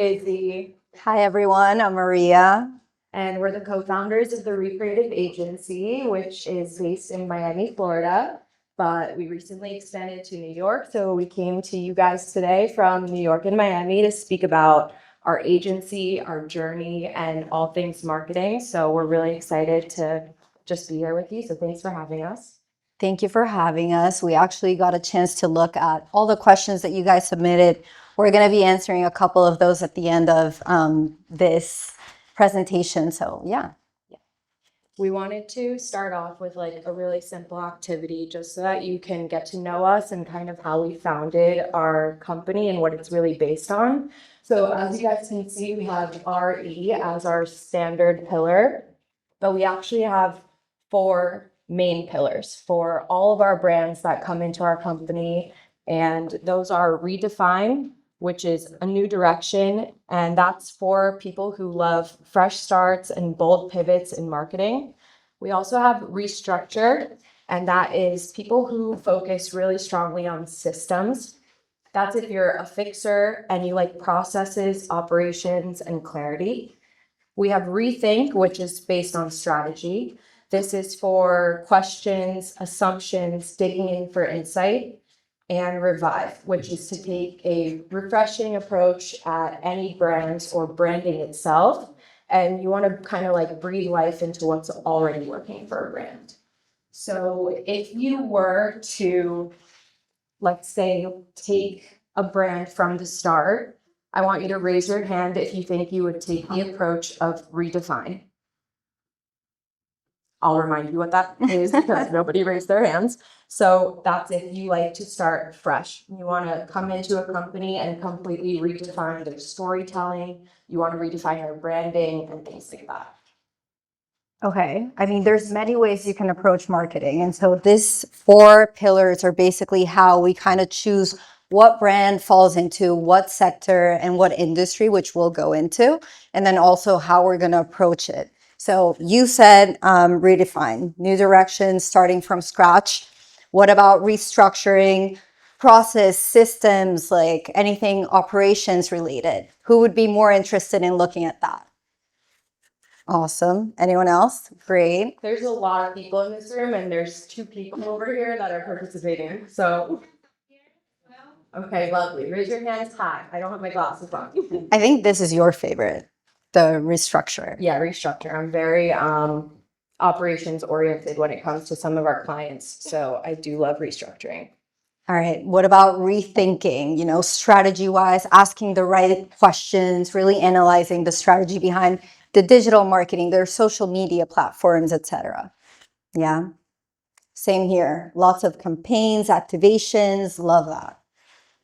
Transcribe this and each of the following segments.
Izzy, Hi, everyone. I'm Maria. and we're the co-founders of the Recreative Agency, which is based in Miami, Florida. But we recently expanded to New York, so we came to you guys today from New York and Miami to speak about our agency, our journey, and all things marketing. So we're really excited to just be here with you. So thanks for having us. Thank you for having us. We actually got a chance to look at all the questions that you guys submitted. We're going to be answering a couple of those at the end of this presentation. So, yeah. We wanted to start off with like a really simple activity just so that you can get to know us and kind of how we founded our company and what it's really based on. So as you guys can see, we have RE as our standard pillar, but we actually have 4 main pillars for all of our brands that come into our company. And those are redefine, which is a new direction. And that's for people who love fresh starts and bold pivots in marketing. We also have restructure, and that is people who focus really strongly on systems. That's if you're a fixer and you like processes, operations, and clarity. We have rethink, which is based on strategy. This is for questions, assumptions, digging in for insight. And revive, which is to take a refreshing approach at any brand or branding itself. And you want to kind of like breathe life into what's already working for a brand. So if you were to, let's say, take a brand from the start, I want you to raise your hand if you think you would take the approach of redefine. I'll remind you what that is because nobody raised their hands. So that's if you like to start fresh. You want to come into a company and completely redefine their storytelling. You want to redefine your branding and things like that. Okay. I mean, there's many ways you can approach marketing. And so these 4 pillars are basically how we kind of choose what brand falls into what sector and what industry, which we'll go into, and then also how we're going to approach it. So you said redefine, new direction, starting from scratch. What about restructuring, process, systems, like anything operations related? Who would be more interested in looking at that? Awesome. Anyone else? Great. There's a lot of people in this room, and there's 2 people over here that are participating. So, okay, lovely. Raise your hands high. I don't have my glasses on. I think this is your favorite, the restructure. Yeah, restructure. I'm very operations oriented when it comes to some of our clients. So I do love restructuring. All right. What about rethinking, strategy wise, asking the right questions, really analyzing the strategy behind the digital marketing, their social media platforms, etc. Yeah. Same here. Lots of campaigns, activations. Love that.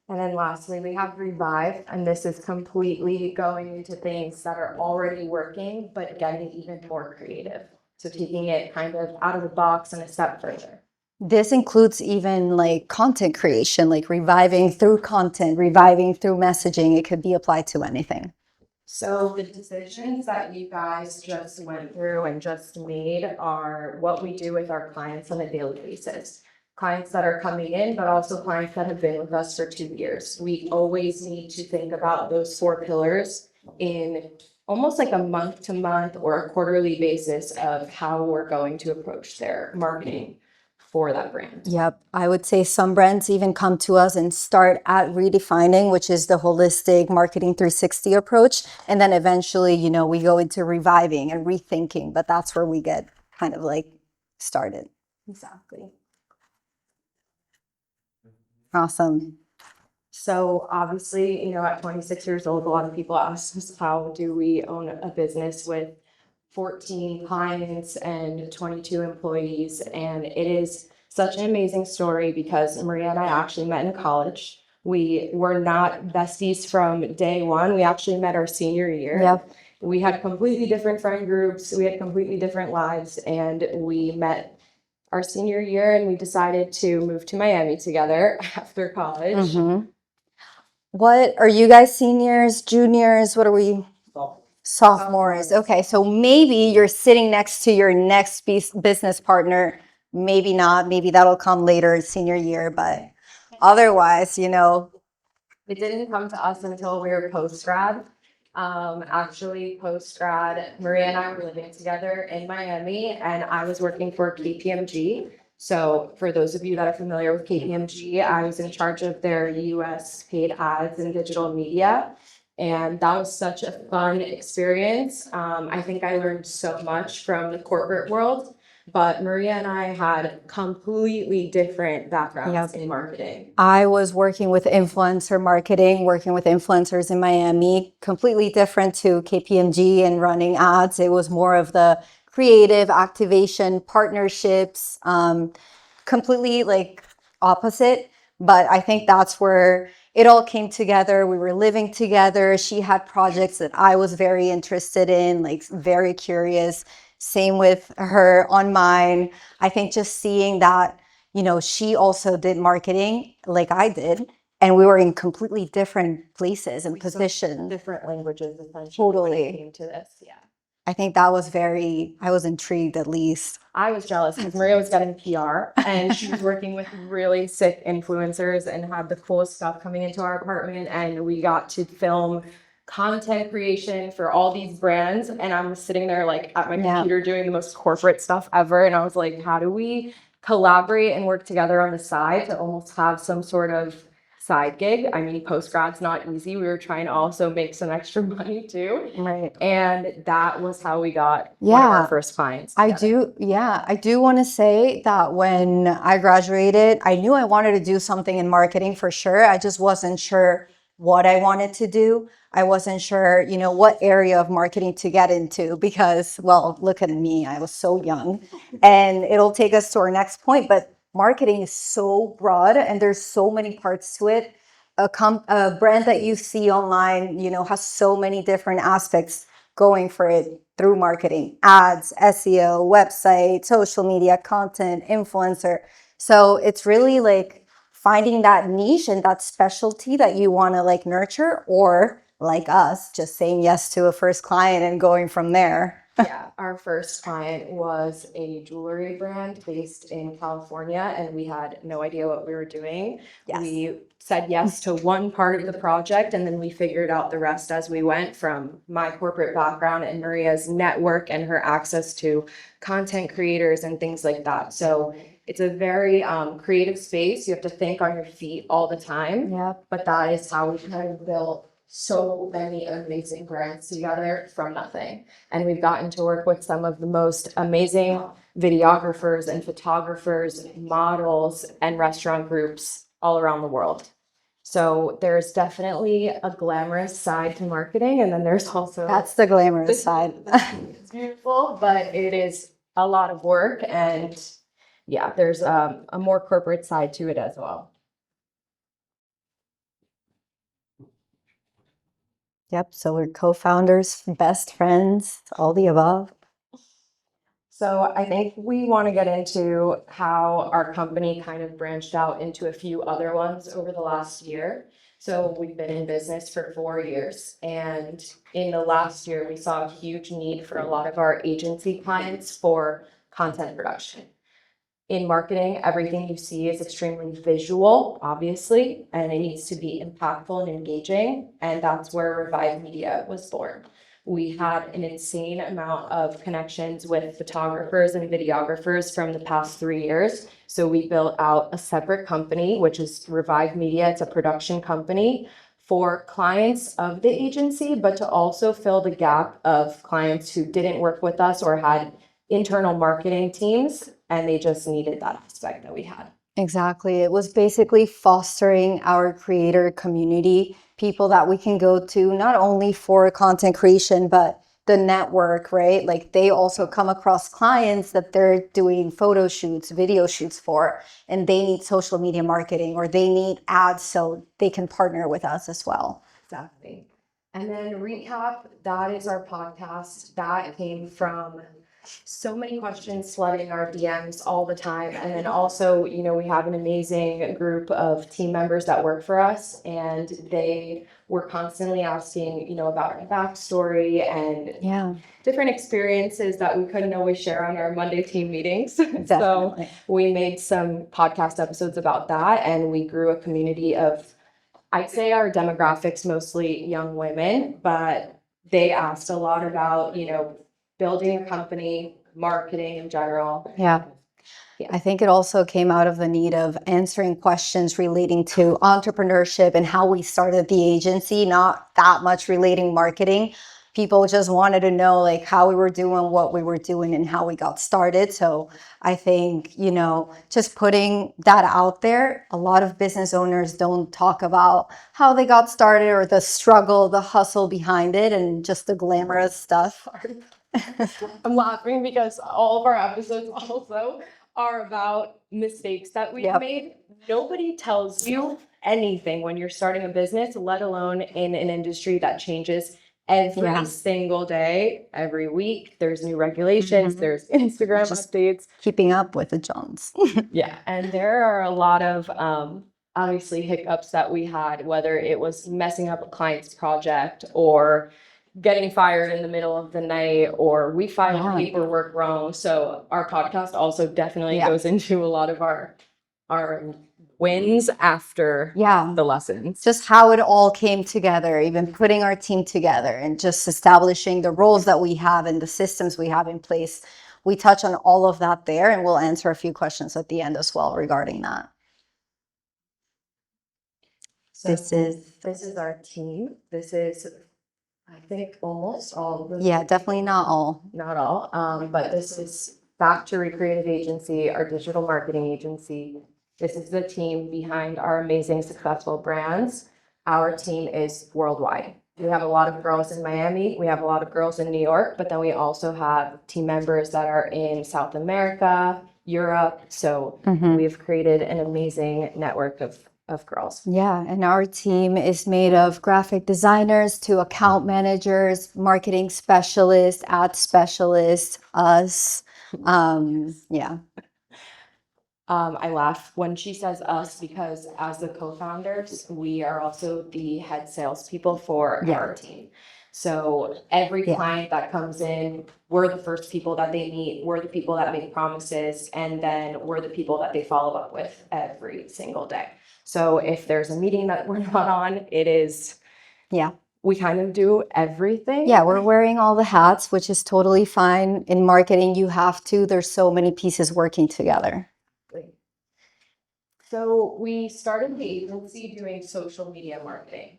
And then lastly, we have revive, and this is completely going into things that are already working, but getting even more creative. So taking it kind of out of the box and a step further. This includes even like content creation, like reviving through content, reviving through messaging. It could be applied to anything. So the decisions that you guys just went through and just made are what we do with our clients on a daily basis. Clients that are coming in, but also clients that have been with us for 2 years. We always need to think about those 4 pillars in almost like a month to month or a quarterly basis of how we're going to approach their marketing for that brand. Yep. I would say some brands even come to us and start at redefining, which is the holistic marketing 360 approach. And then eventually, we go into reviving and rethinking, but that's where we get kind of like started. Exactly. Awesome. So obviously, at 26 years old, a lot of people ask us, how do we own a business with 14 clients and 22 employees? And it is such an amazing story because Maria and I actually met in college. We were not besties from day one. We actually met our senior year. Yep. We had completely different friend groups. We had completely different lives, and we met our senior year, and we decided to move to Miami together after college. Mm-hmm. What are you guys, seniors, juniors? What are we? Sophomores. Okay, so maybe you're sitting next to your next business partner. Maybe not. Maybe that'll come later, senior year. But otherwise, It didn't come to us until we were post grad. Actually, post grad, Maria and I were living together in Miami, and I was working for KPMG. So, for those of you that are familiar with KPMG, I was in charge of their US paid ads and digital media. And that was such a fun experience. I think I learned so much from the corporate world, but Maria and I had completely different backgrounds in marketing. I was working with influencer marketing, working with influencers in Miami, completely different to KPMG and running ads. It was more of the creative activation, partnerships, completely like opposite. But I think that's where it all came together. We were living together. She had projects that I was very interested in, like very curious. Same with her on mine. I think just seeing that, she also did marketing like I did, and we were in completely different places and positions. Different languages, essentially. Totally. When it came to this, yeah. I think that was I was intrigued at least. I was jealous because Maria was getting PR and she was working with really sick influencers and had the coolest stuff coming into our apartment. And we got to film content creation for all these brands. And I'm sitting there like at my computer doing the most corporate stuff ever. And I was like, how do we collaborate and work together on the side to almost have some sort of side gig? I mean, post grad's not easy. We were trying to also make some extra money too. Right. And that was how we got one of our first clients together. I do want to say that when I graduated, I knew I wanted to do something in marketing for sure. I just wasn't sure what I wanted to do. I wasn't sure, what area of marketing to get into because, well, look at me, I was so young. And it'll take us to our next point, but marketing is so broad and there's so many parts to it. A brand that you see online, has so many different aspects going for it through marketing, ads, SEO, website, social media, content, influencer. So it's really like finding that niche and that specialty that you want to like nurture, or like us, just saying yes to a first client and going from there. Yeah, our first client was a jewelry brand based in California, and we had no idea what we were doing. Yes. We said yes to one part of the project, and then we figured out the rest as we went, from my corporate background and Maria's network and her access to content creators and things like that. So it's a very creative space. You have to think on your feet all the time. Yeah. But that is how we kind of built so many amazing brands together from nothing. And we've gotten to work with some of the most amazing videographers and photographers, models, and restaurant groups all around the world. So there's definitely a glamorous side to marketing, and then there's also That's the glamorous side. It's beautiful, but it is a lot of work, and yeah, there's a more corporate side to it as well. Yep. So we're co-founders, best friends, all the above. So I think we want to get into how our company kind of branched out into a few other ones over the last year. So we've been in business for 4 years, and in the last year, we saw a huge need for a lot of our agency clients for content production. In marketing, everything you see is extremely visual, obviously, and it needs to be impactful and engaging. And that's where Revive Media was born. We had an insane amount of connections with photographers and videographers from the past 3 years. So we built out a separate company, which is Revive Media. It's a production company for clients of the agency, but to also fill the gap of clients who didn't work with us or had internal marketing teams, and they just needed that aspect that we had. Exactly. It was basically fostering our creator community, people that we can go to not only for content creation, but the network, right? Like they also come across clients that they're doing photo shoots, video shoots for, and they need social media marketing or they need ads so they can partner with us as well. Exactly. And then recap, that is our podcast. That came from so many questions flooding our DMs all the time. And then also, we have an amazing group of team members that work for us, and they were constantly asking, about our backstory and different experiences that we couldn't always share on our Monday team meetings. So we made some podcast episodes about that, and we grew a community of, I'd say our demographics mostly young women, but they asked a lot about, building a company, marketing in general. Yeah. I think it also came out of the need of answering questions relating to entrepreneurship and how we started the agency, not that much relating marketing. People just wanted to know like how we were doing, what we were doing, and how we got started. So I think, just putting that out there, a lot of business owners don't talk about how they got started or the struggle, the hustle behind it, and just the glamorous stuff. I'm laughing because all of our episodes also are about mistakes that we've Yep. made. Nobody tells you anything when you're starting a business, let alone in an industry that changes every Yeah. single day, every week. There's new regulations, there's Instagram Just updates. keeping up with the Jones. Yeah, and there are a lot of obviously hiccups that we had, whether it was messing up a client's project or getting fired in the middle of the night, or we filed Yeah. paperwork wrong. So our podcast also definitely Yeah. goes into a lot of our wins after Yeah. the lessons. Just how it all came together, even putting our team together and just establishing the roles that we have and the systems we have in place. We touch on all of that there, and we'll answer a few questions at the end as well regarding that. So this is our team. This is, I think, almost all of the Yeah, definitely not all. not all, but this is Factory Creative Agency, our digital marketing agency. This is the team behind our amazing, successful brands. Our team is worldwide. We have a lot of girls in Miami, we have a lot of girls in New York, but then we also have team members that are in South America, Europe. So we've created an amazing network of girls. Yeah, and our team is made of graphic designers to account managers, marketing specialists, ad specialists, us. Yeah. I laugh when she says us because as the co-founders, we are also the head salespeople for our team. So every client that comes in, we're the first people that they meet, we're the people that make promises, and then we're the people that they follow up with every single day. So if there's a meeting that we're not on, it is, Yeah. we kind of do everything. Yeah, we're wearing all the hats, which is totally fine. In marketing, you have to. There's so many pieces working together. So we started the agency doing social media marketing.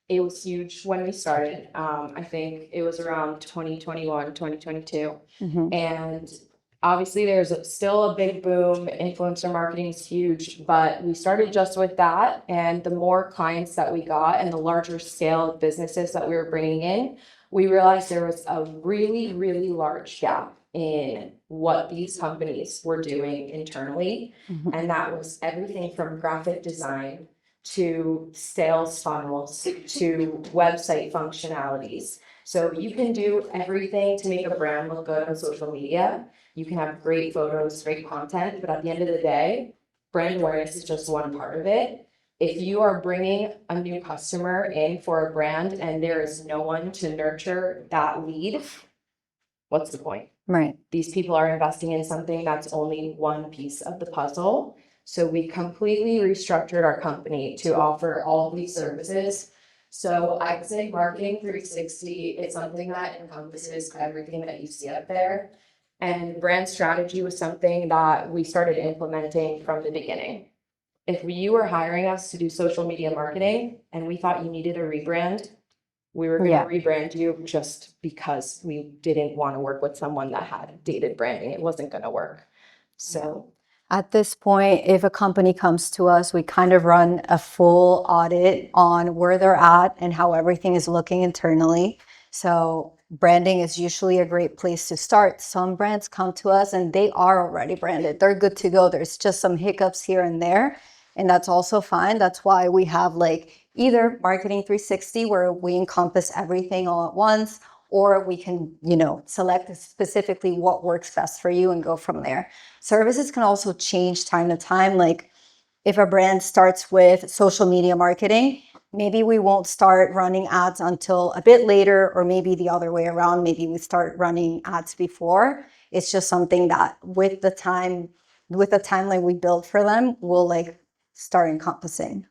It was huge when we started. I think it was around 2021, 2022. And obviously there's still a big boom. Influencer marketing is huge, but we started just with that. And the more clients that we got and the larger scale of businesses that we were bringing in, we realized there was a really, really large gap in what these companies were doing internally. And that was everything from graphic design to sales funnels to website functionalities. So you can do everything to make a brand look good on social media. You can have great photos, great content, but at the end of the day, brand awareness is just one part of it. If you are bringing a new customer in for a brand and there is no one to nurture that lead, what's the point? Right. These people are investing in something that's only one piece of the puzzle. So we completely restructured our company to offer all of these services. So I'd say Marketing 360 is something that encompasses everything that you see up there. And brand strategy was something that we started implementing from the beginning. If you were hiring us to do social media marketing and we thought you needed a rebrand, we were going to rebrand you just because we didn't want to work with someone that had dated branding. It wasn't going to work. So at this point, if a company comes to us, we kind of run a full audit on where they're at and how everything is looking internally. So branding is usually a great place to start. Some brands come to us and they are already branded. They're good to go. There's just some hiccups here and there, and that's also fine. That's why we have like either Marketing 360 where we encompass everything all at once, or we can, select specifically what works best for you and go from there. Services can also change time to time. Like if a brand starts with social media marketing, maybe we won't start running ads until a bit later, or maybe the other way around. Maybe we start running ads before. It's just something that with the timeline we build for them, we'll like start encompassing.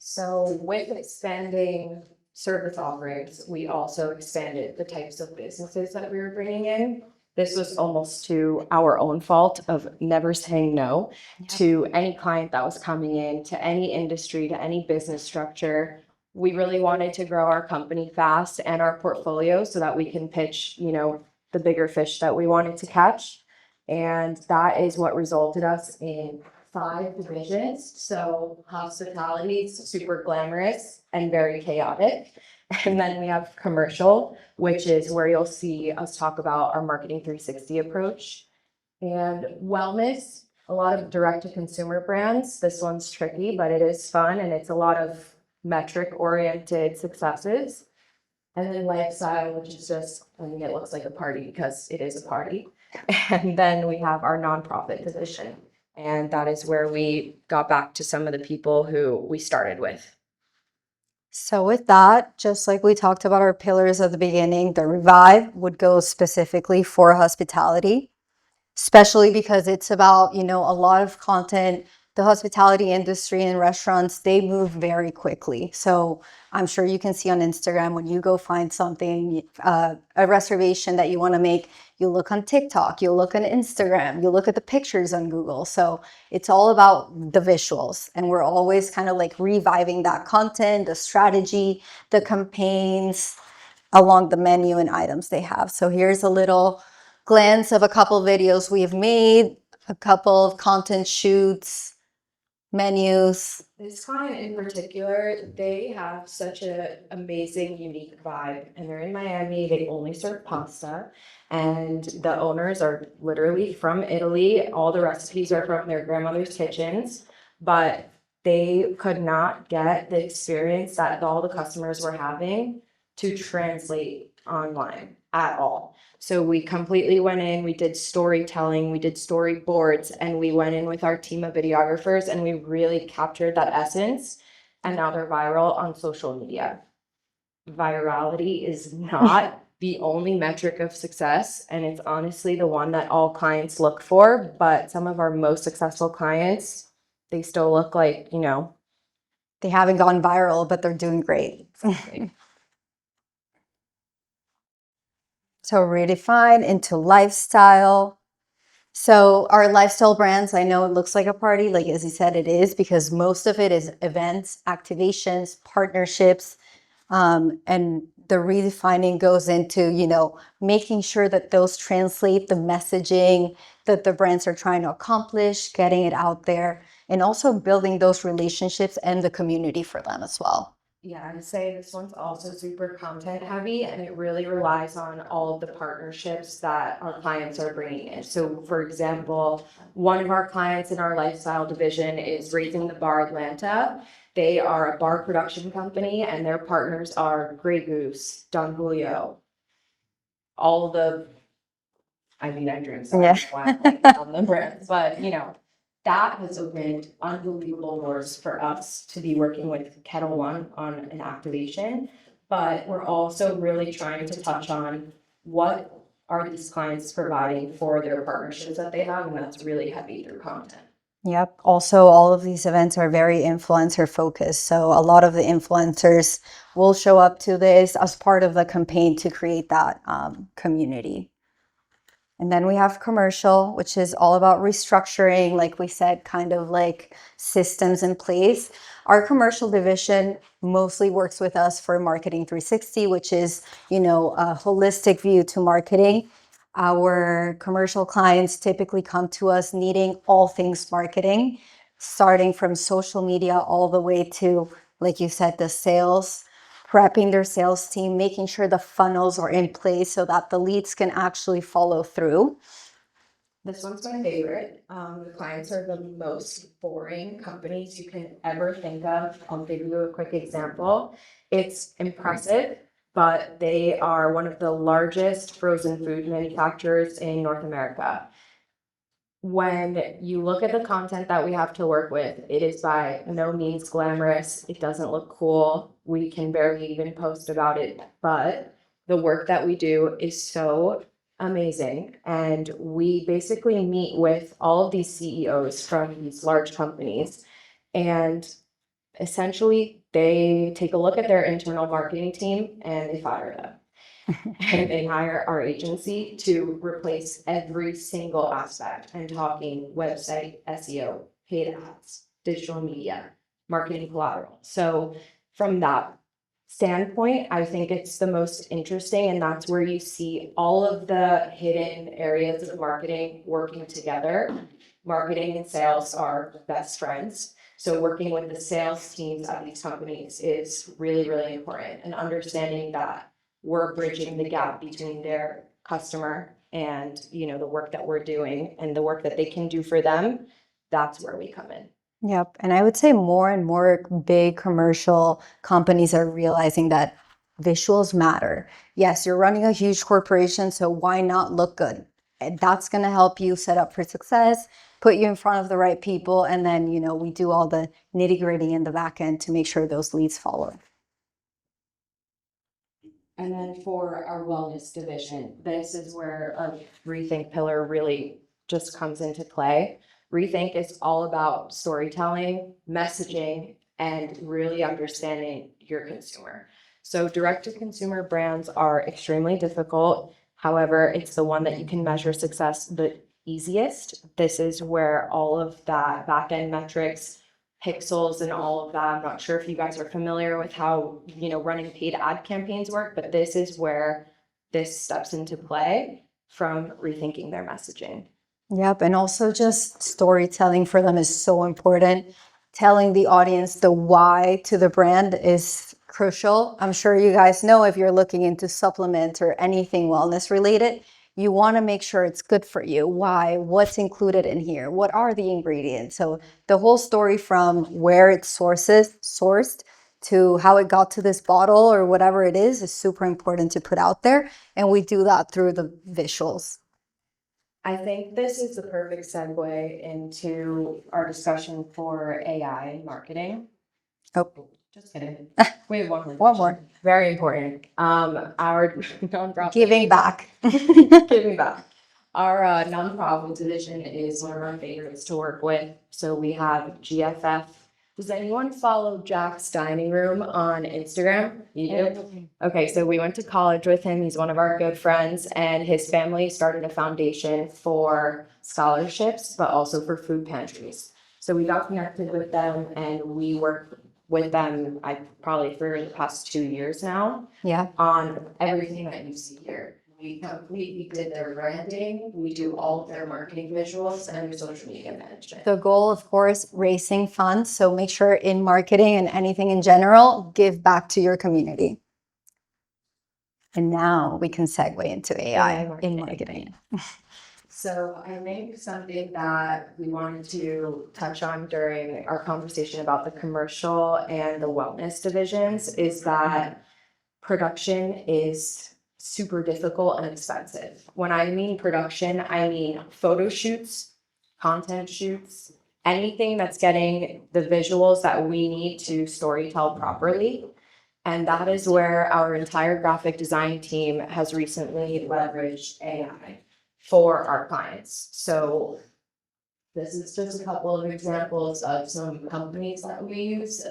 So with expanding service offerings, we also expanded the types of businesses that we were bringing in. This was almost to our own fault of never saying no to any client that was coming in, to any industry, to any business structure. We really wanted to grow our company fast and our portfolio so that we can pitch, the bigger fish that we wanted to catch. And that is what resulted us in 5 divisions. So hospitality is super glamorous and very chaotic. And then we have commercial, which is where you'll see us talk about our marketing 360 approach. And wellness, a lot of direct to consumer brands. This one's tricky, but it is fun and it's a lot of metric oriented successes. And then lifestyle, which is just, it looks like a party because it is a party. And then we have our nonprofit division. And that is where we got back to some of the people who we started with. So with that, just like we talked about our pillars at the beginning, the Revive would go specifically for hospitality, especially because it's about, a lot of content. The hospitality industry and restaurants, they move very quickly. So I'm sure you can see on Instagram when you go find something, a reservation that you want to make, you look on TikTok, you look on Instagram, you look at the pictures on Google. So it's all about the visuals. And we're always kind of like reviving that content, the strategy, the campaigns along the menu and items they have. So here's a little glance of a couple videos we've made, a couple of content shoots, menus. This client in particular, they have such an amazing, unique vibe. And they're in Miami, they only serve pasta. And the owners are literally from Italy. All the recipes are from their grandmother's kitchens. But they could not get the experience that all the customers were having to translate online at all. So we completely went in, we did storytelling, we did storyboards, and we went in with our team of videographers and we really captured that essence. And now they're viral on social media. Virality is not the only metric of success, and it's honestly the one that all clients look for. But some of our most successful clients, they still look like, They haven't gone viral, but they're doing great. So redefine into lifestyle. So our lifestyle brands, I know it looks like a party, like Izzy said, it is, because most of it is events, activations, partnerships, and the redefining goes into, making sure that those translate the messaging that the brands are trying to accomplish, getting it out there, and also building those relationships and the community for them as well. Yeah, I'd say this one's also super content heavy and it really relies on all of the partnerships that our clients are bringing in. So for example, one of our clients in our lifestyle division is Raising the Bar Atlanta. They are a bar production company and their partners are Grey Goose, Don Julio, all the, I drink so Yeah. on the brands, but that has opened unbelievable doors for us to be working with Kettle One on an activation. But we're also really trying to touch on what are these clients providing for their partnerships that they have, and that's really heavy through content. Yep. Also, all of these events are very influencer focused. So a lot of the influencers will show up to this as part of the campaign to create that community. And then we have commercial, which is all about restructuring, like we said, kind of like systems in place. Our commercial division mostly works with us for Marketing 360, which is, a holistic view to marketing. Our commercial clients typically come to us needing all things marketing, starting from social media all the way to, like you said, the sales, prepping their sales team, making sure the funnels are in place so that the leads can actually follow through. This one's my favorite. The clients are the most boring companies you can ever think of. I'll give you a quick example. It's impressive, but they are one of the largest frozen food manufacturers in North America. When you look at the content that we have to work with, it is by no means glamorous. It doesn't look cool. We can barely even post about it, but the work that we do is so amazing. And we basically meet with all of these CEOs from these large companies. And essentially they take a look at their internal marketing team and they fire them. And they hire our agency to replace every single aspect. I'm talking website, SEO, paid ads, digital media, marketing collateral. So from that standpoint, I think it's the most interesting, and that's where you see all of the hidden areas of marketing working together. Marketing and sales are best friends. So working with the sales teams at these companies is really, really important, and understanding that we're bridging the gap between their customer and, the work that we're doing and the work that they can do for them. That's where we come in. Yep. And I would say more and more big commercial companies are realizing that visuals matter. Yes, you're running a huge corporation, so why not look good? And that's going to help you set up for success, put you in front of the right people, and then, we do all the nitty-gritty in the back end to make sure those leads follow. And then for our wellness division, this is where our rethink pillar really just comes into play. Rethink is all about storytelling, messaging, and really understanding your consumer. So direct to consumer brands are extremely difficult. However, it's the one that you can measure success the easiest. This is where all of that back end metrics, pixels and all of that. I'm not sure if you guys are familiar with how, running paid ad campaigns work, but this is where this steps into play from rethinking their messaging. Yep. And also just storytelling for them is so important. Telling the audience the why to the brand is crucial. I'm sure you guys know if you're looking into supplements or anything wellness related, you want to make sure it's good for you. Why? What's included in here? What are the ingredients? So the whole story from where it's sourced to how it got to this bottle or whatever it is super important to put out there. And we do that through the visuals. I think this is the perfect segue into our discussion for AI and marketing. Oh, Just kidding. We have one more. One more. Very important. Our nonprofit. Giving back. Giving back. Our nonprofit division is one of our favorites to work with. So we have GFF. Does anyone follow Jack's Dining Room on Instagram? You do? Okay, so we went to college with him. He's one of our good friends, and his family started a foundation for scholarships, but also for food pantries. So we got connected with them, and we work with them, probably for the past 2 years now. Yeah. On everything that you see here. We completely did their branding, we do all of their marketing visuals and their social media management. The goal, of course, raising funds. So make sure in marketing and anything in general, give back to your community. And now we can segue into AI in marketing. So I think something that we wanted to touch on during our conversation about the commercial and the wellness divisions is that production is super difficult and expensive. When I mean production, I mean photo shoots, content shoots, anything that's getting the visuals that we need to storytell properly. And that is where our entire graphic design team has recently leveraged AI for our clients. So this is just a couple of examples of some companies that we use.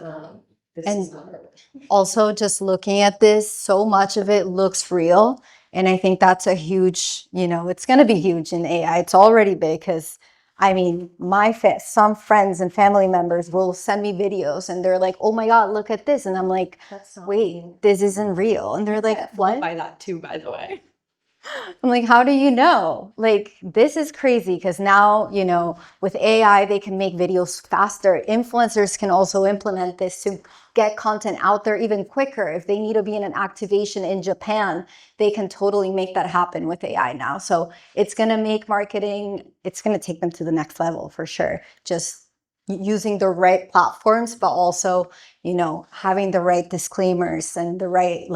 Also, just looking at this, so much of it looks real. And I think that's a huge, it's going to be huge in AI. It's already big because, some friends and family members will send me videos and they're like, oh my God, look at this. And I'm like, wait, this isn't real. And they're like, what? By that too, by the way. I'm like, how do you know? Like, this is crazy because now, with AI, they can make videos faster. Influencers can also implement this to get content out there even quicker. If they need to be in an activation in Japan, they can totally make that happen with AI now. So it's going to make marketing, it's going to take them to the next level for sure. Just using the right platforms, but also, having the right disclaimers and the right,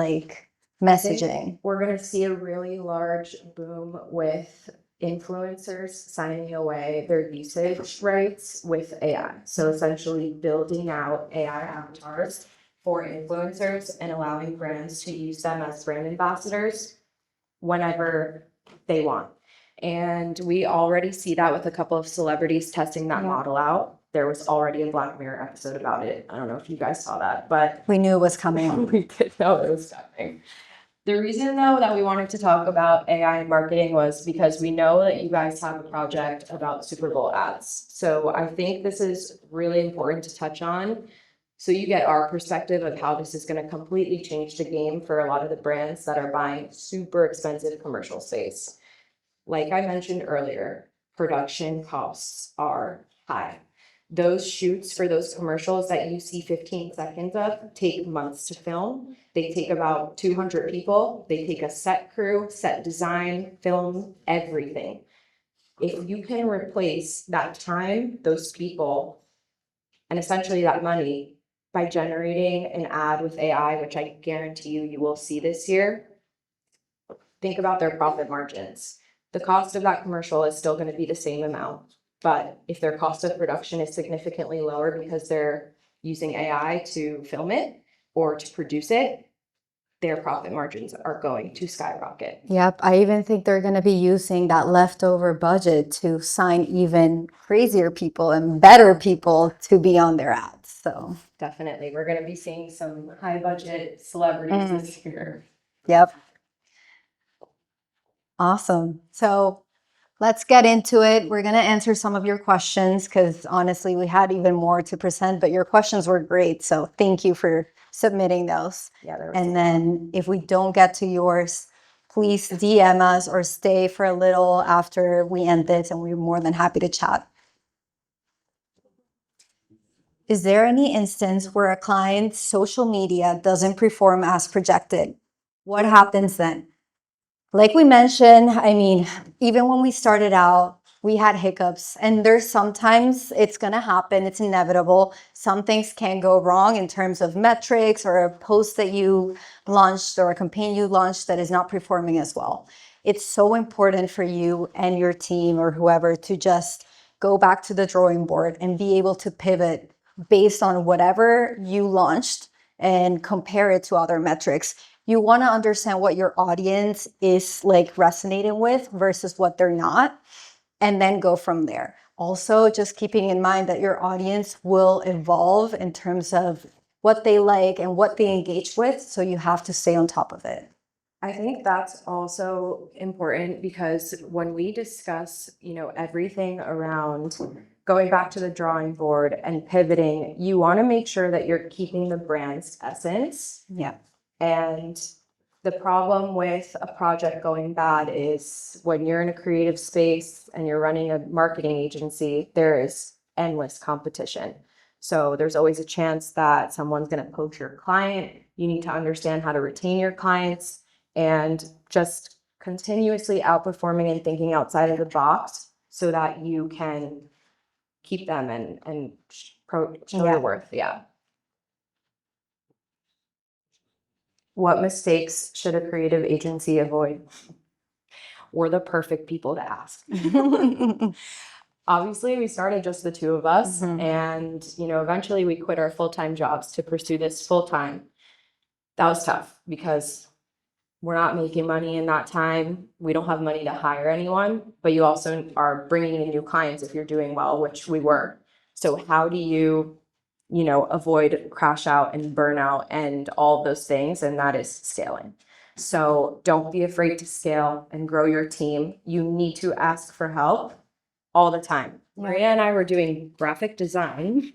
messaging. We're going to see a really large boom with influencers signing away their usage rights with AI. So essentially building out AI avatars for influencers and allowing brands to use them as brand ambassadors whenever they want. And we already see that with a couple of celebrities testing that model out. there was already a Black Mirror episode about it. I don't know if you guys saw that, but We knew it was coming. we did know it was coming. The reason, though, that we wanted to talk about AI in marketing was because we know that you guys have a project about Super Bowl ads. So I think this is really important to touch on. So you get our perspective of how this is going to completely change the game for a lot of the brands that are buying super expensive commercial space. Like I mentioned earlier, production costs are high. Those shoots for those commercials that you see 15 seconds of take months to film. They take about 200 people. They take a set crew, set design, film, everything. If you can replace that time, those people, and essentially that money by generating an ad with AI, which I guarantee you will see this year, think about their profit margins. The cost of that commercial is still going to be the same amount, but if their cost of production is significantly lower because they're using AI to film it or to produce it, their profit margins are going to skyrocket. Yep, I even think they're going to be using that leftover budget to sign even crazier people and better people to be on their ads. So definitely, we're going to be seeing some high budget celebrities this year. Yep. Awesome. So let's get into it. We're going to answer some of your questions because honestly, we had even more to present, but your questions were great. So thank you for submitting those. Yeah, and then if we don't get to yours, please DM us or stay for a little after we end this, and we're more than happy to chat. Is there any instance where a client's social media doesn't perform as projected? What happens then? Like we mentioned, I mean, even when we started out, we had hiccups, and there's sometimes it's going to happen. It's inevitable. Some things can go wrong in terms of metrics or a post that you launched or a campaign you launched that is not performing as well. It's so important for you and your team or whoever to just go back to the drawing board and be able to pivot based on whatever you launched and compare it to other metrics. You want to understand what your audience is like resonating with versus what they're not, and then go from there. Also, just keeping in mind that your audience will evolve in terms of what they like and what they engage with. So you have to stay on top of it. I think that's also important because when we discuss, everything around going back to the drawing board and pivoting, you want to make sure that you're keeping the brand's essence. Yeah. And the problem with a project going bad is when you're in a creative space and you're running a marketing agency, there is endless competition. So there's always a chance that someone's going to poach your client. You need to understand how to retain your clients and just continuously outperforming and thinking outside of the box so that you can keep them and show your worth. Yeah. What mistakes should a creative agency avoid? We're the perfect people to ask. Obviously, we started just the two of us, and eventually we quit our full-time jobs to pursue this full-time. That was tough because we're not making money in that time. We don't have money to hire anyone, but you also are bringing in new clients if you're doing well, which we were. So how do you avoid crash out and burnout and all those things? And that is scaling. So don't be afraid to scale and grow your team. You need to ask for help all the time. Maria and I were doing graphic design.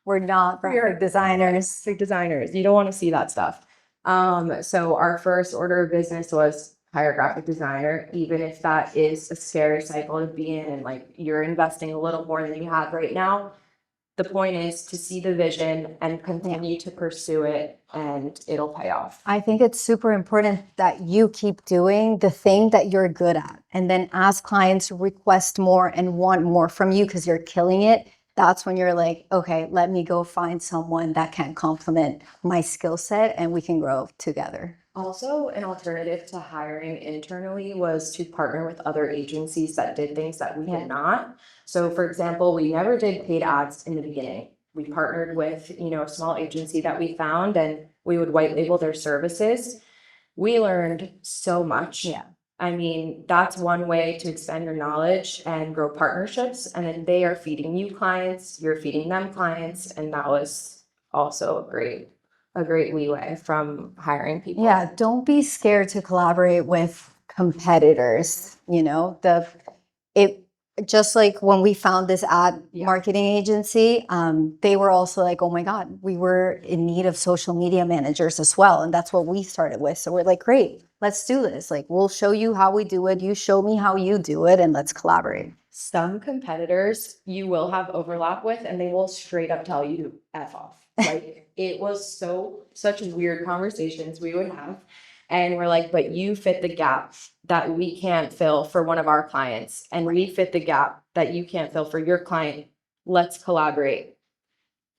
We're not graphic designers. Graphic designers. You don't want to see that stuff. So our first order of business was hire a graphic designer, even if that is a scary cycle to be in and like you're investing a little more than you have right now. The point is to see the vision and continue to pursue it, and it'll pay off. I think it's super important that you keep doing the thing that you're good at, and then as clients request more and want more from you because you're killing it, that's when you're like, okay, let me go find someone that can complement my skill set and we can grow together. Also, an alternative to hiring internally was to partner with other agencies that did things that we did not. So for example, we never did paid ads in the beginning. We partnered with, a small agency that we found, and we would white label their services. We learned so much. I mean, that's one way to expand your knowledge and grow partnerships. And then they are feeding you clients, you're feeding them clients. And that was also a great leeway from hiring people. Yeah, don't be scared to collaborate with competitors. You know, it just like when we found this ad marketing agency, they were also like, oh my God, we were in need of social media managers as well. And that's what we started with. So we're like, great, let's do this. Like, we'll show you how we do it. You show me how you do it, and let's collaborate. Some competitors you will have overlap with, and they will straight up tell you to F off. Like, it was such weird conversations we would have. And we're like, but you fit the gap that we can't fill for one of our clients. And we fit the gap that you can't fill for your client. Let's collaborate.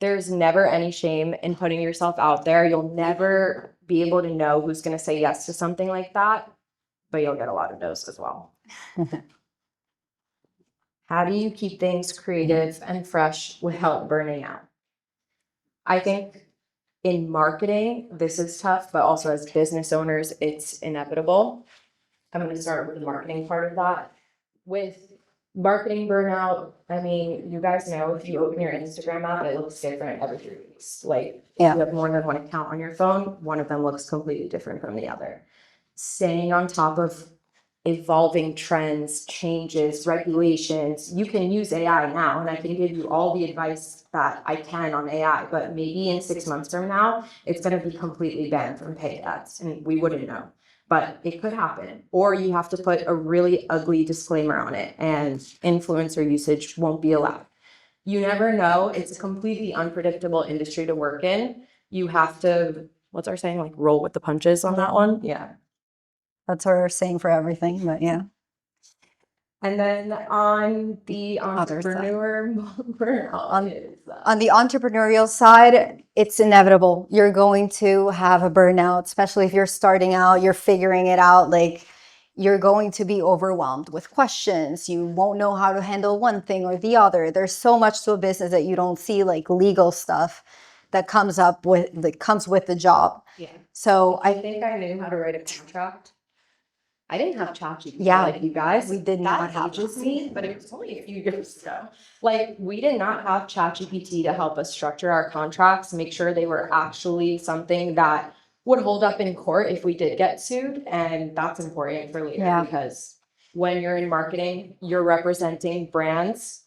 There's never any shame in putting yourself out there. You'll never be able to know who's going to say yes to something like that, but you'll get a lot of no's as well. How do you keep things creative and fresh without burning out? I think in marketing, this is tough, but also as business owners, it's inevitable. I'm going to start with the marketing part of that. With marketing burnout, I mean, you guys know if you open your Instagram app, it looks different every 3 weeks. Like, if you have more than one account on your phone, one of them looks completely different from the other. Staying on top of evolving trends, changes, regulations. You can use AI now, and I can give you all the advice that I can on AI, but maybe in 6 months from now, it's going to be completely banned from paid ads, and we wouldn't know. But it could happen. Or you have to put a really ugly disclaimer on it, and influencer usage won't be allowed. You never know. It's a completely unpredictable industry to work in. You have to, what's our saying, like roll with the punches on that one? Yeah. That's our saying for everything, but yeah. And then on the entrepreneur, on the entrepreneurial side, it's inevitable. You're going to have a burnout, especially if you're starting out, you're figuring it out. Like, you're going to be overwhelmed with questions. You won't know how to handle one thing or the other. There's so much to a business that you don't see, like legal stuff that comes with the job. Yeah. So I think I knew how to write a contract. I didn't have ChatGPT like you guys. We did not have me, but it was only a few years ago. Like, we did not have ChatGPT to help us structure our contracts, make sure they were actually something that would hold up in court if we did get sued. And that's important for later because when you're in marketing, you're representing brands,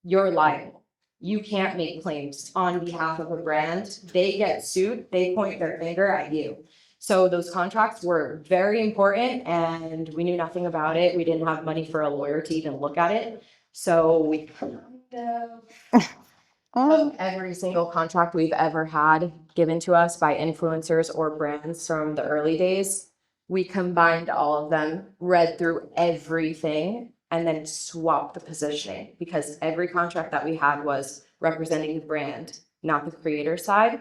you're liable. You can't make claims on behalf of a brand. They get sued, they point their finger at you. So those contracts were very important, and we knew nothing about it. We didn't have money for a lawyer to even look at it. So we kind of every single contract we've ever had given to us by influencers or brands from the early days. We combined all of them, read through everything, and then swapped the positioning because every contract that we had was representing the brand, not the creator side.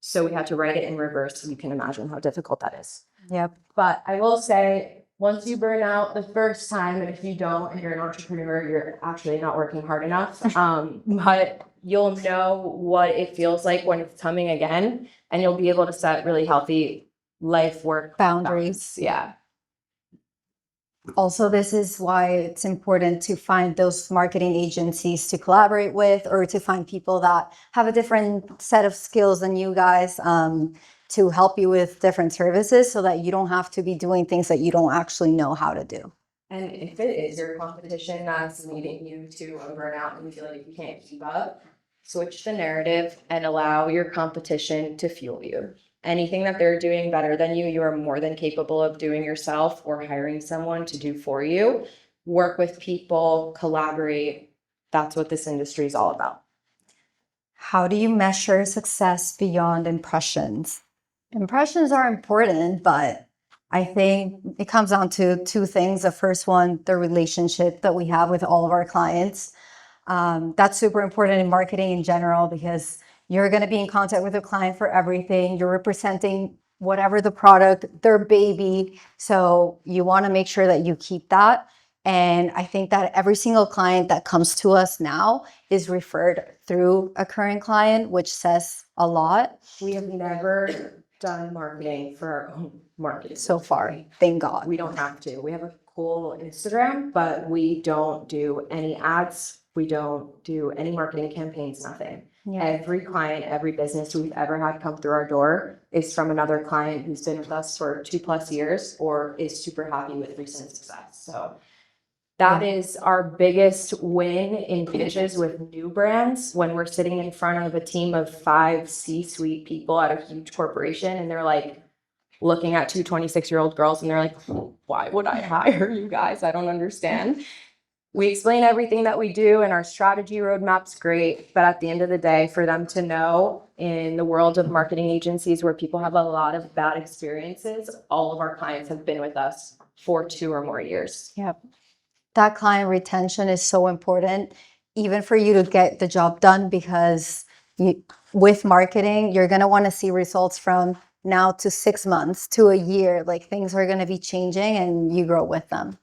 So we had to write it in reverse. So you can imagine how difficult that is. Yep. But I will say, once you burn out the first time, and if you don't, and you're an entrepreneur, you're actually not working hard enough. But you'll know what it feels like when it's coming again, and you'll be able to set really healthy life work boundaries. Yeah. Also, this is why it's important to find those marketing agencies to collaborate with, or to find people that have a different set of skills than you guys to help you with different services so that you don't have to be doing things that you don't actually know how to do. And if it is your competition that's leading you to a burnout and you feel like you can't keep up, switch the narrative and allow your competition to fuel you. Anything that they're doing better than you are more than capable of doing yourself or hiring someone to do for you. Work with people, collaborate. That's what this industry is all about. How do you measure success beyond impressions? Impressions are important, but I think it comes down to two things. The first one, the relationship that we have with all of our clients. That's super important in marketing in general because you're going to be in contact with a client for everything. You're representing whatever the product, their baby. So you want to make sure that you keep that. And I think that every single client that comes to us now is referred through a current client, which says a lot. We have never done marketing for our own marketing So far, thank God. We don't have to. We have a cool Instagram, but we don't do any ads. We don't do any marketing campaigns, nothing. Yeah. Every client, every business we've ever had come through our door is from another client who's been with us for 2+ years or is super happy with recent success. So that is our biggest win in pitches with new brands when we're sitting in front of a team of 5 C-suite people at a huge corporation and they're like looking at two 26-year-old girls and they're like, why would I hire you guys? I don't understand. We explain everything that we do and our strategy roadmap's great. But at the end of the day, for them to know in the world of marketing agencies where people have a lot of bad experiences, all of our clients have been with us for 2 or more years. Yep. That client retention is so important, even for you to get the job done, because with marketing, you're going to want to see results from now to 6 months to a year. Like things are going to be changing and you grow with them.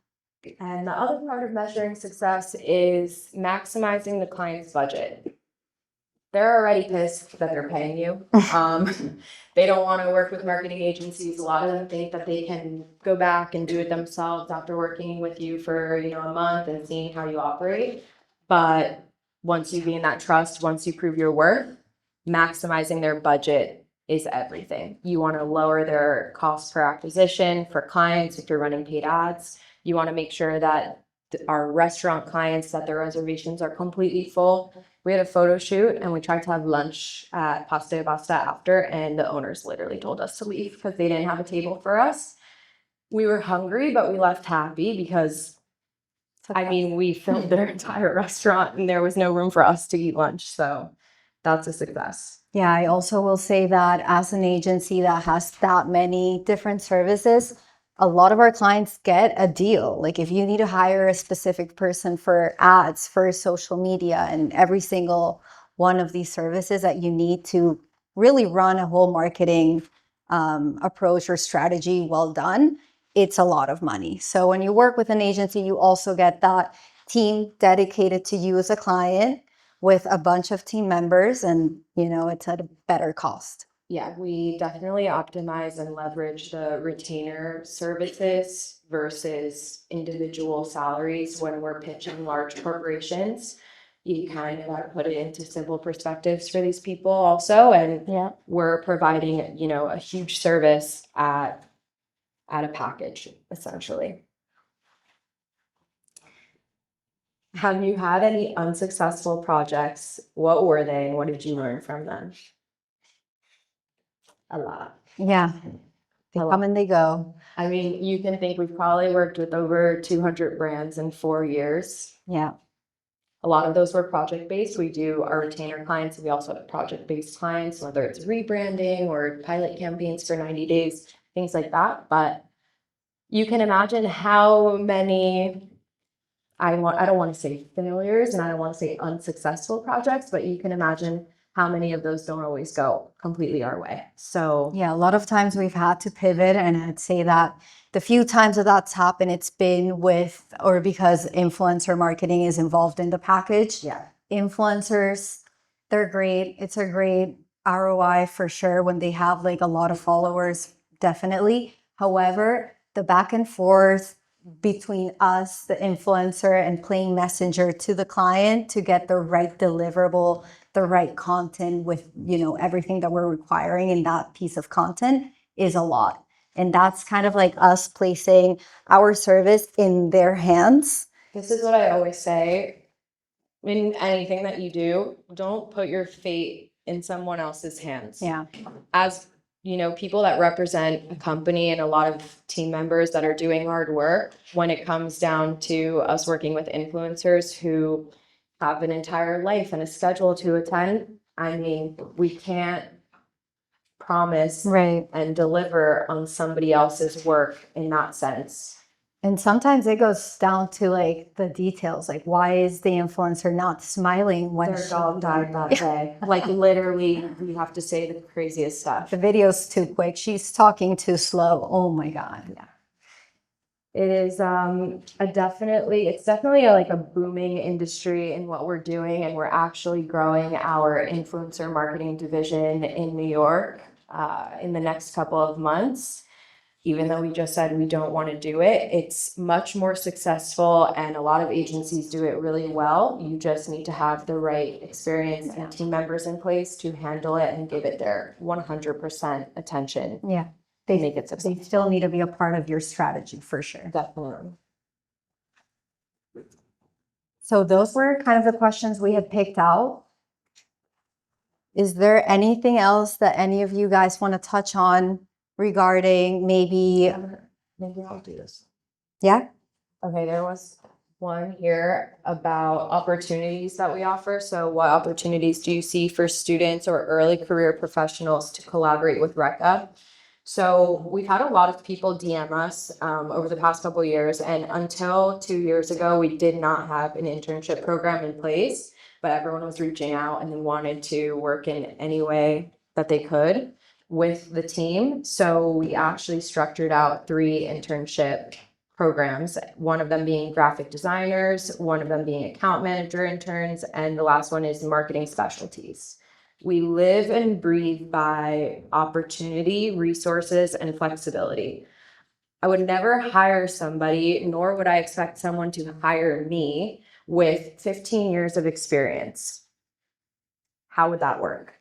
And the other part of measuring success is maximizing the client's budget. They're already pissed that they're paying you. They don't want to work with marketing agencies. A lot of them think that they can go back and do it themselves after working with you for, a month and seeing how you operate. But once you gain that trust, once you prove your worth, maximizing their budget is everything. You want to lower their cost per acquisition for clients if you're running paid ads. You want to make sure that our restaurant clients, that their reservations are completely full. We had a photo shoot and we tried to have lunch at Pasta e Basta after, and the owners literally told us to leave because they didn't have a table for us. We were hungry, but we left happy because, we filmed their entire restaurant and there was no room for us to eat lunch. So that's a success. Yeah, I also will say that as an agency that has that many different services, a lot of our clients get a deal. Like if you need to hire a specific person for ads, for social media, and every single one of these services that you need to really run a whole marketing approach or strategy well done, it's a lot of money. So when you work with an agency, you also get that team dedicated to you as a client with a bunch of team members, and it's at a better cost. Yeah, we definitely optimize and leverage the retainer services versus individual salaries when we're pitching large corporations. You kind of got to put it into simple perspectives for these people also. And we're providing, a huge service at a package, essentially. Have you had any unsuccessful projects? What were they and what did you learn from them? A lot. Yeah. They come and they go. You can think we've probably worked with over 200 brands in 4 years. Yeah. A lot of those were project-based. We do our retainer clients. We also have project-based clients, whether it's rebranding or pilot campaigns for 90 days, things like that. But you can imagine how many, I don't want to say failures and I don't want to say unsuccessful projects, but you can imagine how many of those don't always go completely our way. So yeah, a lot of times we've had to pivot, and I'd say that the few times that that's happened, it's been with or because influencer marketing is involved in the package. Yeah. Influencers, they're great. It's a great ROI for sure when they have like a lot of followers, definitely. However, the back and forth between us, the influencer, and playing messenger to the client to get the right deliverable, the right content with, everything that we're requiring in that piece of content is a lot. And that's kind of like us placing our service in their hands. This is what I always say. In anything that you do, don't put your fate in someone else's hands. Yeah. As people that represent a company and a lot of team members that are doing hard work, when it comes down to us working with influencers who have an entire life and a schedule to attend, we can't promise and deliver on somebody else's work in that sense. And sometimes it goes down to like the details, like why is the influencer not smiling when their dog died that day? Like literally, we have to say the craziest stuff. The video's too quick. She's talking too slow. Oh my God. Yeah. It is it's definitely like a booming industry in what we're doing, and we're actually growing our influencer marketing division in New York. in the next couple of months. Even though we just said we don't want to do it, it's much more successful and a lot of agencies do it really well. You just need to have the right experience and team members in place to handle it and give it their 100% attention. Yeah. They They make it successful. They still need to be a part of your strategy for sure. Definitely. So those were kind of the questions we had picked out. Is there anything else that any of you guys want to touch on regarding maybe, Maybe I'll do this. yeah? Okay, there was one here about opportunities that we offer. So what opportunities do you see for students or early career professionals to collaborate with RECA? So we've had a lot of people DM us over the past couple of years, and until 2 years ago, we did not have an internship program in place, but everyone was reaching out and they wanted to work in any way that they could with the team. So we actually structured out 3 internship programs, one of them being graphic designers, one of them being account manager interns, and the last one is marketing specialties. We live and breathe by opportunity, resources, and flexibility. I would never hire somebody, nor would I expect someone to hire me with 15 years of experience. How would that work?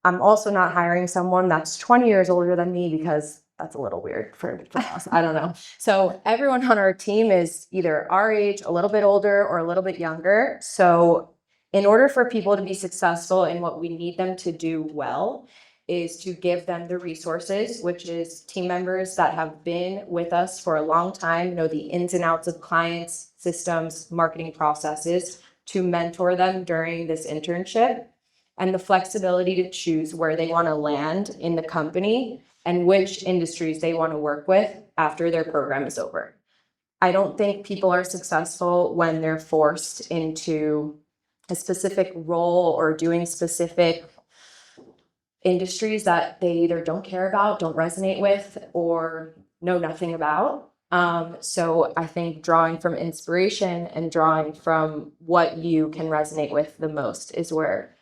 I'm also not hiring someone that's 20 years older than me because that's a little weird for us. I don't know. So everyone on our team is either our age, a little bit older, or a little bit younger. So in order for people to be successful in what we need them to do well is to give them the resources, which is team members that have been with us for a long time, know the ins and outs of clients, systems, marketing processes, to mentor them during this internship, and the flexibility to choose where they want to land in the company and which industries they want to work with after their program is over. I don't think people are successful when they're forced into a specific role or doing specific industries that they either don't care about, don't resonate with, or know nothing about. So I think drawing from inspiration and drawing from what you can resonate with the most is where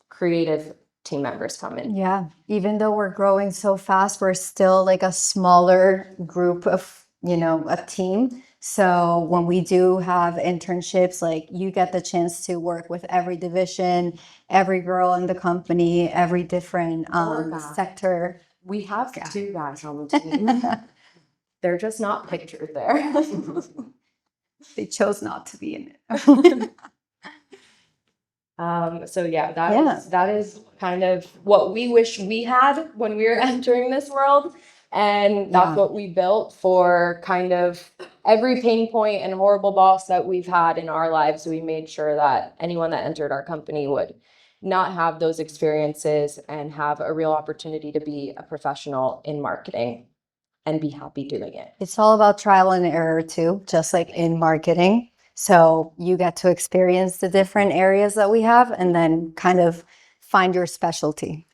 creative team members come in. Yeah. Even though we're growing so fast, we're still like a smaller group of, a team. So when we do have internships, like you get the chance to work with every division, every girl in the company, every different sector. We have 2 guys on the team. They're just not pictured there. They chose not to be in it. So yeah, that is kind of what we wish we had when we were entering this world. And that's what we built for kind of every pain point and horrible boss that we've had in our lives. We made sure that anyone that entered our company would not have those experiences and have a real opportunity to be a professional in marketing and be happy doing it. It's all about trial and error too, just like in marketing. So you get to experience the different areas that we have and then kind of find your specialty.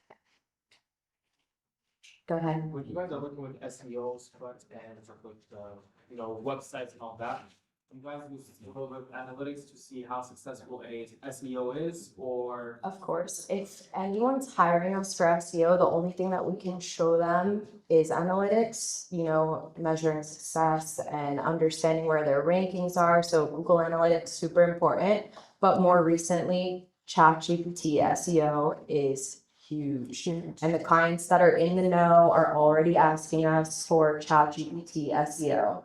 Go ahead. When you guys are working with SEOs, but and with websites and all that, you guys use a little bit of analytics to see how successful a SEO is, or Of course, if anyone's hiring us for SEO, the only thing that we can show them is analytics, measuring success and understanding where their rankings are. So Google Analytics, super important. But more recently, ChatGPT SEO is huge. And the clients that are in the know are already asking us for ChatGPT SEO.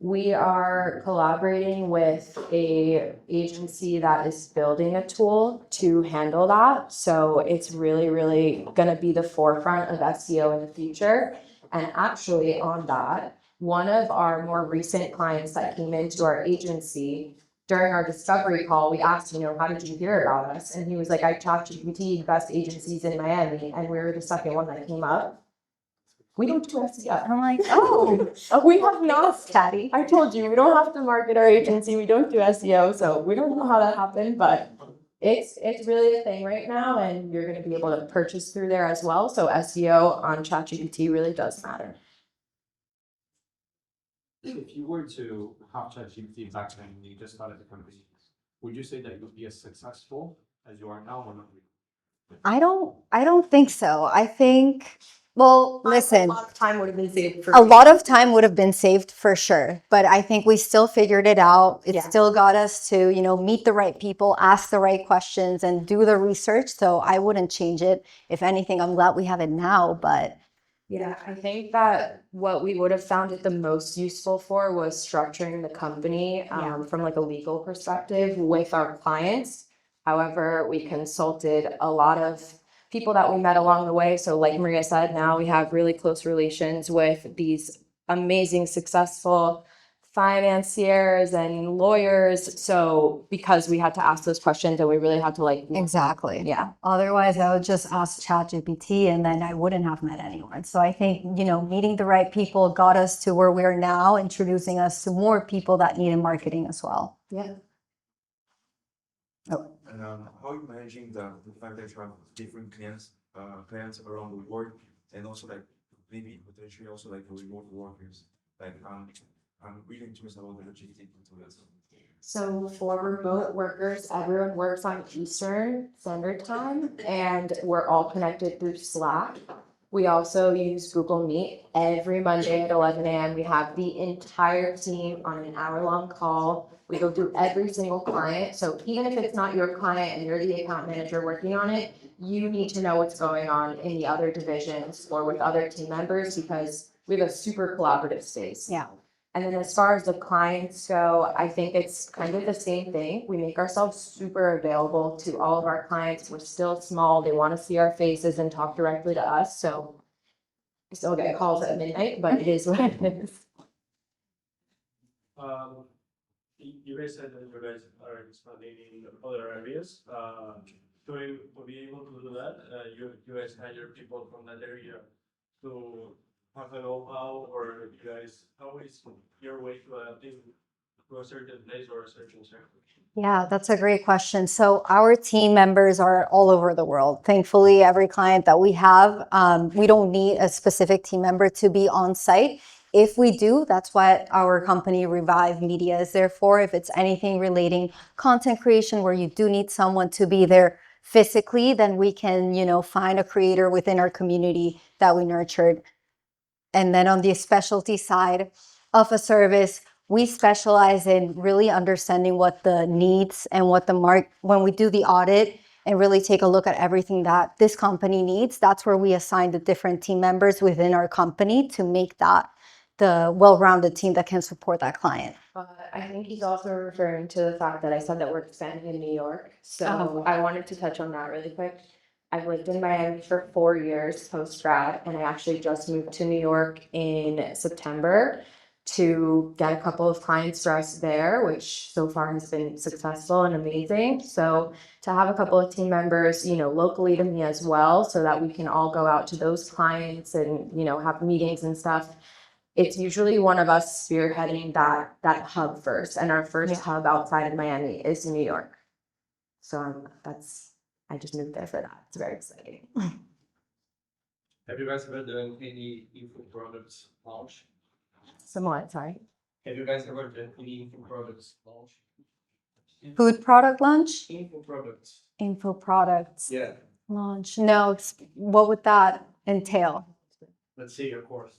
We are collaborating with a agency that is building a tool to handle that. So it's really, really going to be the forefront of SEO in the future. And actually on that, one of our more recent clients that came into our agency, during our discovery call, we asked, how did you hear about us? And he was like, I talked to GPT, best agencies in Miami, and we were the second one that came up. We don't do SEO. I'm like, oh, We have not. Caddy. I told you, we don't have to market our agency. We don't do SEO, so we don't know how that happened, but it's really a thing right now, and you're going to be able to purchase through there as well. So SEO on ChatGPT really does matter. if you were to have ChatGPT back then when you just started the company, would you say that you would be as successful as you are now or not? I don't think so. I think, well, listen, A lot of time would have been saved for a me. lot of time would have been saved for sure, but I think we still figured it out. It Yeah. still got us to, meet the right people, ask the right questions, and do the research. So I wouldn't change it. If anything, I'm glad we have it now, but Yeah, I think that what we would have found it the most useful for was structuring the company from like a legal perspective with our clients. However, we consulted a lot of people that we met along the way. So like Maria said, now we have really close relations with these amazing, successful financiers and lawyers. So because we had to ask those questions and we really had to like, exactly. yeah. Otherwise, I would just ask ChatGPT and then I wouldn't have met anyone. So I think, meeting the right people got us to where we are now, introducing us to more people that needed marketing as well. Yeah. Oh. And how are you managing the fact that you have different clients around the world, and also like maybe potentially also like remote workers? Like I'm really interested about the logistics into it. So for remote workers, everyone works on Eastern Standard Time and we're all connected through Slack. We also use Google Meet every Monday at 11 a.m. We have the entire team on an hour-long call. We go through every single client. So even if it's not your client and you're the account manager working on it, you need to know what's going on in the other divisions or with other team members because we have a super collaborative space. Yeah. And then as far as the clients go, I think it's kind of the same thing. We make ourselves super available to all of our clients. We're still small. They want to see our faces and talk directly to us. So we still get calls at midnight, but it is what it is. You guys said that you guys are expanding in other areas. To be able to do that, you guys hire people from that area to have a know-how, or you guys, how is your way to adapting to a certain place or a certain sector? Yeah, that's a great question. So our team members are all over the world. Thankfully, every client that we have, we don't need a specific team member to be on site. If we do, that's what our company Revive Media is there for. If it's anything relating content creation where you do need someone to be there physically, then we can, find a creator within our community that we nurtured. And then on the specialty side of a service, we specialize in really understanding what the needs and what when we do the audit and really take a look at everything that this company needs, that's where we assign the different team members within our company to make that the well-rounded team that can support that client. I think he's also referring to the fact that I said that we're expanding in New York. So I wanted to touch on that really quick. I've lived in Miami for 4 years post grad, and I actually just moved to New York in September to get a couple of clients for us there, which so far has been successful and amazing. So to have a couple of team members, locally to me as well, so that we can all go out to those clients and, have meetings and stuff. It's usually one of us spearheading that hub first, and our first hub outside of Miami is New York. So I just moved there for that. It's very exciting. Have you guys ever done any info products launch? Somewhat, sorry. Have you guys ever done any info products launch? Food product launch? Info products. Info products Yeah. launch. No, what would that entail? Let's say your course.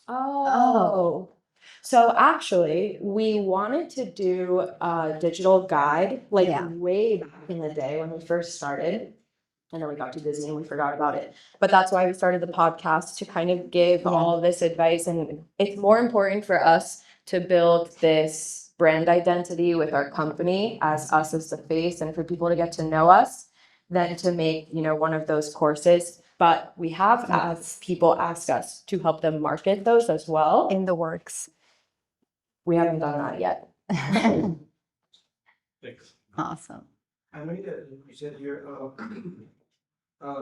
Oh. So actually, we wanted to do a digital guide way back in the day when we first started. And then we got too busy and we forgot about it. But that's why we started the podcast to kind of give all of this advice. And it's more important for us to build this brand identity with our company as us as the face and for people to get to know us than to make, one of those courses. But we have as people ask us to help them market those as well. In the works. We haven't done that yet. Thanks. Awesome. I know that you said you're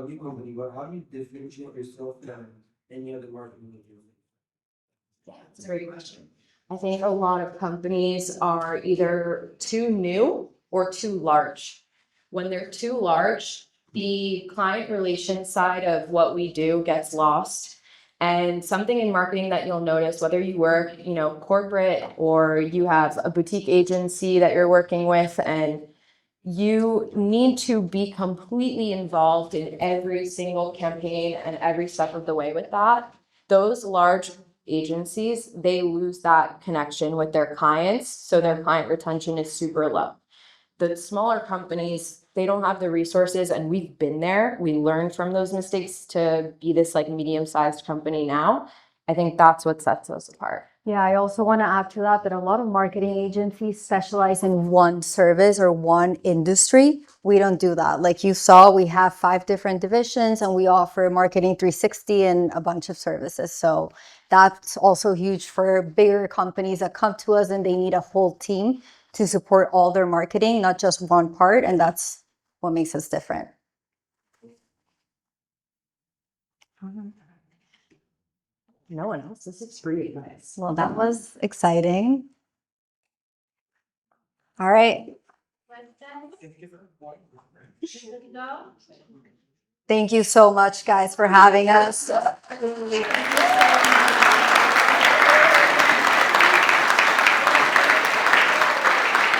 new company, but how do you differentiate yourself from any other marketing agency? Yeah, that's a great question. I think a lot of companies are either too new or too large. When they're too large, the client relations side of what we do gets lost. And something in marketing that you'll notice, whether you work, corporate or you have a boutique agency that you're working with and you need to be completely involved in every single campaign and every step of the way with that. Those large agencies, they lose that connection with their clients, so their client retention is super low. The smaller companies, they don't have the resources, and we've been there. We learned from those mistakes to be this like medium-sized company now. I think that's what sets us apart. Yeah, I also want to add to that a lot of marketing agencies specialize in one service or one industry. We don't do that. Like you saw, we have 5 different divisions and we offer marketing 360 and a bunch of services. So that's also huge for bigger companies that come to us and they need a whole team to support all their marketing, not just one part. And that's what makes us different. No one else. This is for you guys. Well, that was exciting. All right. Thank you so much, guys, for having us.